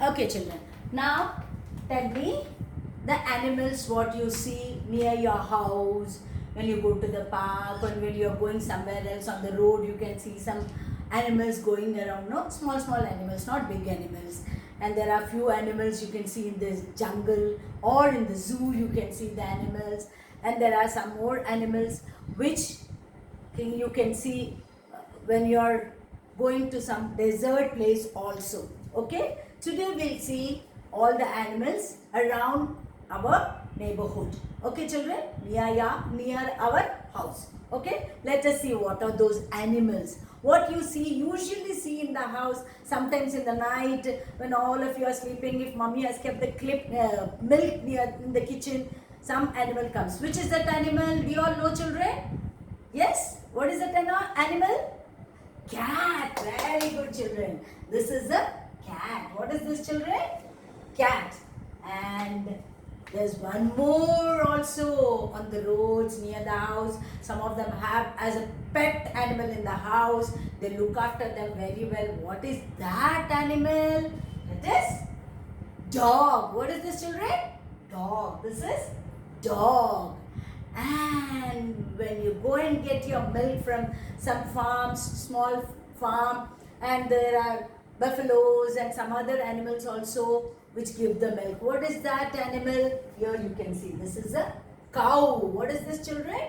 Okay, children. Now, tell me the animals what you see near your house when you go to the park or when you are going somewhere else on the road. You can see some animals going around. No, small animals, not big animals. And there are few animals you can see in the jungle or in the zoo. You can see the animals, and there are some more animals which you can see when you're going to some desert place also. Okay, today we'll see all the animals around our neighborhood. Okay, children, near our house. Okay, let us see what are those animals. What you usually see in the house, sometimes in the night when all of you are sleeping, if mommy has kept the milk near in the kitchen, some animal comes. Which is that animal? Do you all know, children? Yes? What is that animal? Cat. Very good, children. This is a cat. What is this, children? Cat. And there's one more also on the roads near the house. Some of them have as a pet animal in the house. They look after them very well. What is that animal? It is dog. What is this, children? Dog. This is dog. And when you go and get your milk from some farms, small farm, and there are buffaloes and some other animals also which give the milk. What is that animal? Here you can see this is a cow. What is this, children?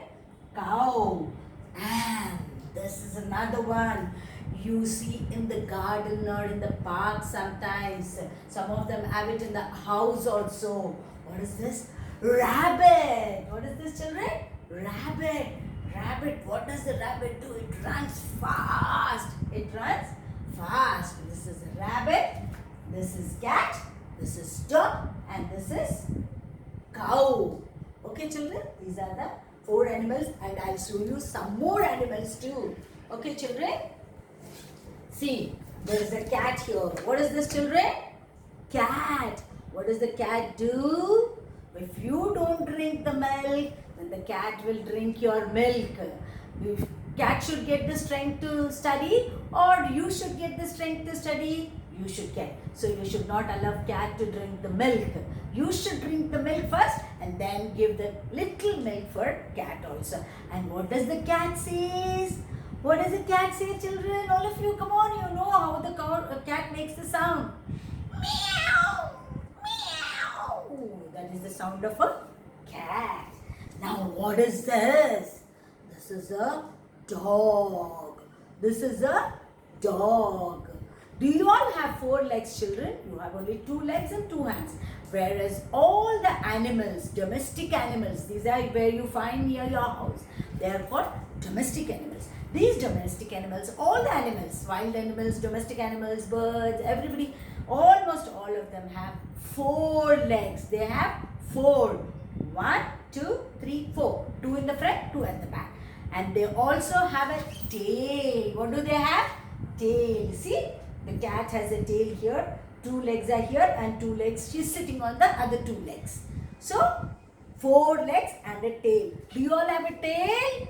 Cow. And this is another one you see in the garden or in the park sometimes. Some of them have it in the house also. What is this? Rabbit. What is this, children? Rabbit. Rabbit. What does the rabbit do? It runs fast. It runs fast. This is a rabbit. This is cat. This is dog. And this is cow. Okay, children? These are the 4 animals, and I'll show you some more animals too. Okay, children? See, there is a cat here. What is this, children? Cat. What does the cat do? If you don't drink the milk, then the cat will drink your milk. If cat should get the strength to study, or you should get the strength to study, you should get. So you should not allow cat to drink the milk. You should drink the milk first and then give the little milk for cat also. And what does the cat say? What does the cat say, children? All of you, come on, you know how the cat makes the sound. Meow! That is the sound of a cat. Now what is this? This is a dog. This is a dog. Do you all have 4 legs, children? You have only 2 legs and 2 hands. Whereas all the animals, domestic animals, these are where you find near your house. They are called domestic animals. These domestic animals, all the animals, wild animals, domestic animals, birds, everybody, almost all of them have 4 legs. They have 4. 1, 2, 3, 4. 2 in the front, 2 at the back. And they also have a tail. What do they have? Tail. See, the cat has a tail here. 2 legs are here and 2 legs. She's sitting on the other 2 legs. So, 4 legs and a tail. Do you all have a tail?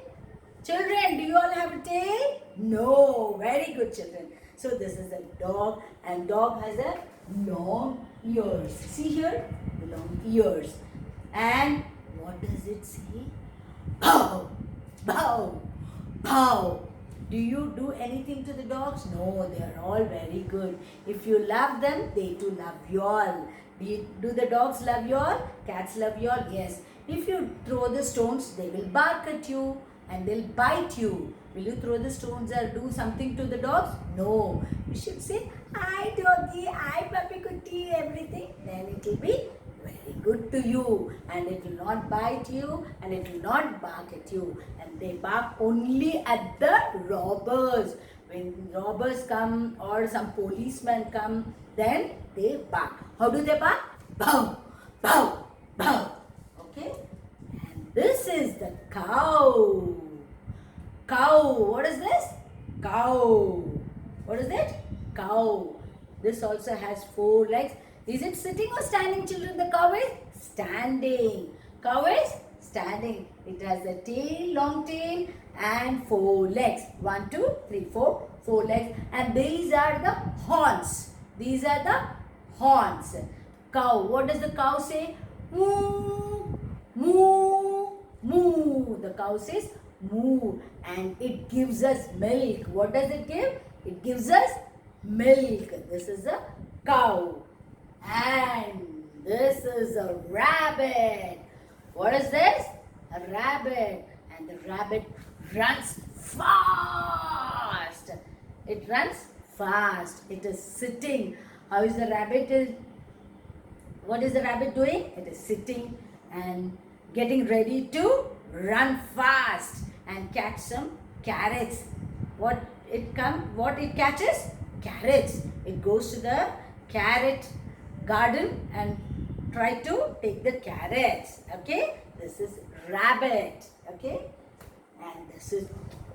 Children, do you all have a tail? No. Very good, children. So, this is a dog, and dog has a long ears. See here? The long ears. And what does it say? Bow, bow, bow. Do you do anything to the dogs? No, they are all very good. If you love them, they too love you all. Do the dogs love you all? Cats love you all? Yes. If you throw the stones, they will bark at you and they'll bite you. Will you throw the stones or do something to the dogs? No. You should say, hi doggy, hi puppy cutie, everything. Then it will be very good to you, and it will not bite you and it will not bark at you. And they bark only at the robbers. When robbers come or some policemen come, then they bark. How do they bark? Bow, bow, bow. Okay? And this is the cow. Cow. What is this? Cow. What is it? Cow. This also has 4 legs. Is it sitting or standing, children? The cow is standing. Cow is standing. It has a tail, long tail, and 4 legs. 1, 2, 3, 4, 4 legs. And these are the horns. These are the horns. Cow. What does the cow say? Moo, moo, moo. The cow says moo, and it gives us milk. What does it give? It gives us milk. This is a cow. And this is a rabbit. What is this? A rabbit. And the rabbit runs fast. It runs fast. It is sitting. How is the rabbit? What is the rabbit doing? It is sitting and getting ready to run fast and catch some carrots. What it catches? Carrots. It goes to the carrot garden and try to take the carrots. Okay, this is rabbit. Okay, and this is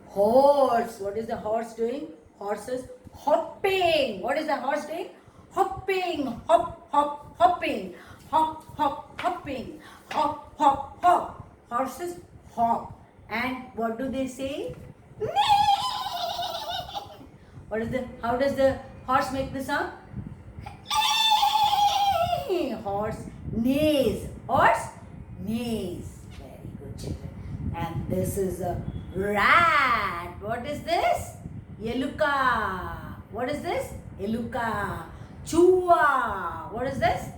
horse. What is the horse doing? Horse is hopping. What is the horse doing? Hopping, hop, hop, hopping, hop, hop, hopping, hop, hop, hop. Horses hop. And what do they say? How does the horse make the sound? Horse neighs. Horse neighs. Very good, children. And this is a rat. What is this? Yeluka. What is this? Yeluka. Chua. What is this?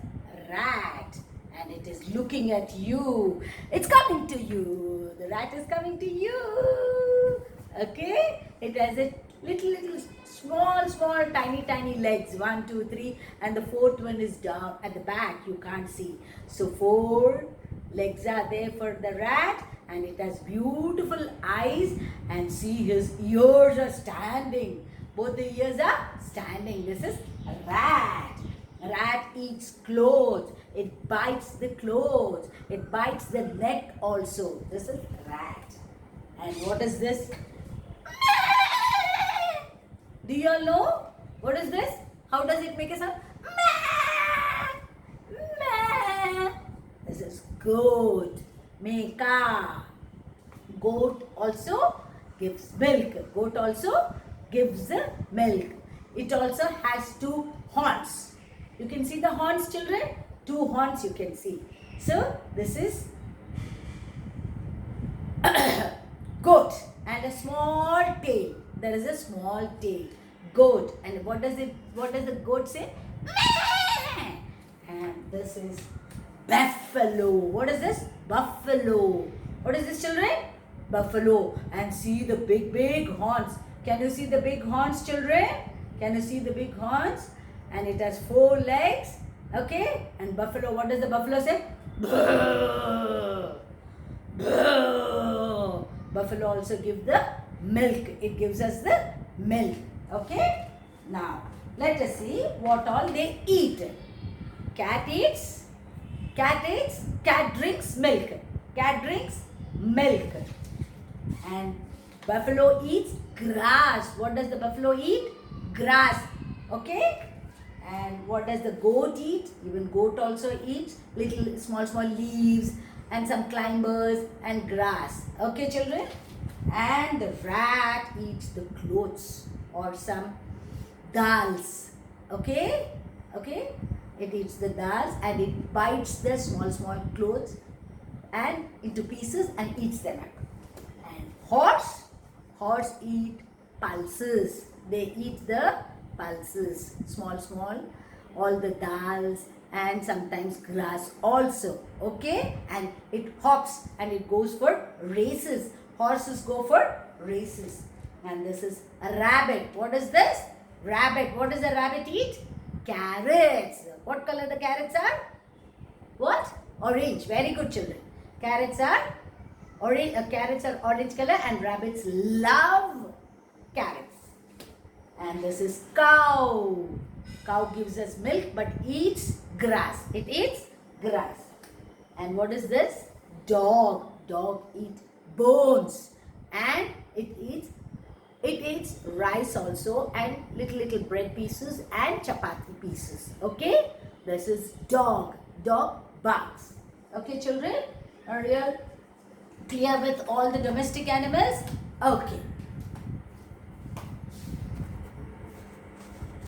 Rat. And it is looking at you. It's coming to you. The rat is coming to you. Okay? It has a little small tiny legs. 1, 2, 3, and the fourth one is down at the back. You can't see. So 4 legs are there for the rat, and it has beautiful eyes, and see his ears are standing. Both the ears are standing. This is a rat. Rat eats clothes. It bites the clothes. It bites the neck also. This is rat. And what is this? Do you all know? What is this? How does it make a sound? This is goat. Meka. Goat also gives milk. Goat also gives the milk. It also has 2 horns. You can see the horns, children? 2 horns you can see. So this is goat and a small tail. There is a small tail. Goat. And what does the goat say? And this is buffalo. What is this? Buffalo. What is this, children? Buffalo. And see the big horns. Can you see the big horns, children? Can you see the big horns? And it has 4 legs. Okay? And buffalo, what does the buffalo say? Buffalo also gives the milk. It gives us the milk. Okay? Now, let us see what all they eat. Cat drinks milk. Cat drinks milk. And buffalo eats grass. What does the buffalo eat? Grass. Okay? And what does the goat eat? Even goat also eats little small leaves and some climbers and grass. Okay, children? And the rat eats the clothes or some dals. Okay? Okay? It eats the dals and it bites the small clothes and into pieces and eats them up. And horse eat pulses. They eat the pulses, small, all the dals and sometimes grass also. Okay? And it hops and it goes for races. Horses go for races. And this is a rabbit. What is this? Rabbit. What does a rabbit eat? Carrots. What color the carrots are? What? Orange. Very good, children. Carrots are orange. Carrots are orange color and rabbits love carrots. And this is cow. Cow gives us milk but eats grass. It eats grass. And what is this? Dog. Dog eats bones. And it eats rice also and little bread pieces and chapati pieces. Okay? This is dog. Dog barks. Okay, children? Are you clear with all the domestic animals? Okay.